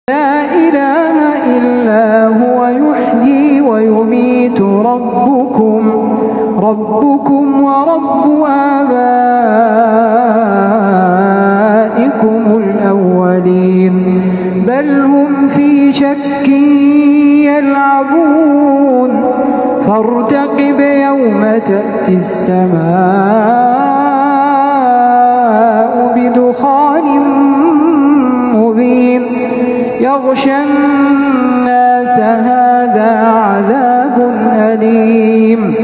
لا إله إلا هو يحيي ويميت ربكم ورب آبائكم الأولين بل هم في شك يلعبون فارتقب يوم تأتي السماء بدخان مبين يغشى الناس هذا عذاب أليم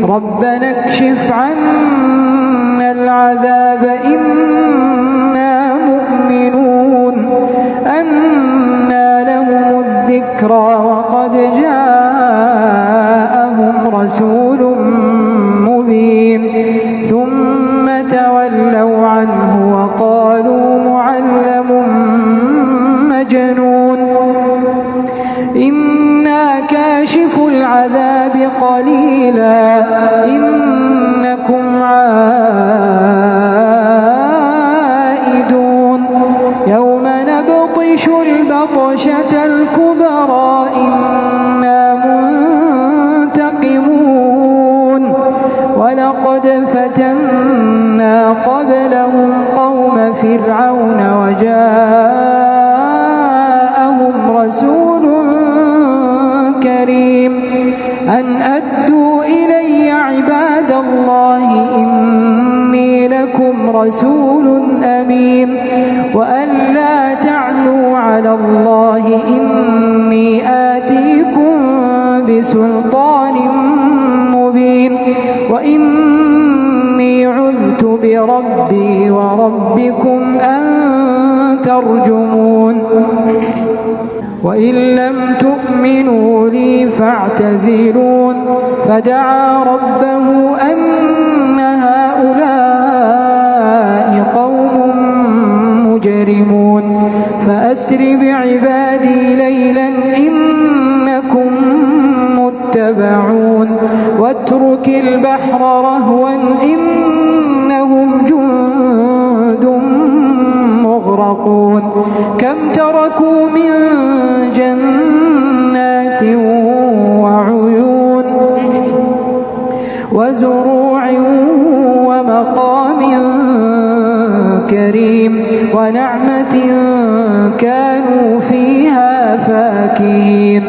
ربنا اكشف عنا العذاب إنا مؤمنون أنى لهم الذكرى وقد جاءهم رسول مبين ثم تولوا عنه وقالوا معلم مجنون إنا كاشف العذاب قليلا إنكم عائدون يوم نبطش البطشة الكبرى إنا منتقمون ولقد فتنا قبلهم قوم فرعون وجاءهم رسول كريم أن أدوا إلي عباد الله إني لكم رسول أمين وأن لا تعلوا على الله إني آتيكم بسلطان مبين وإني عذت بربي وربكم أن ترجمون وإن لم تؤمنوا لي فاعتزلون فدعا ربه أن هؤلاء قوم مجرمون فأسر بعبادي ليلا إنكم متبعون واترك البحر رهوا إنهم جند مغرقون كم تركوا من جنات وعيون وزروع ومقام كريم ونعمة كانوا فيها فاكهين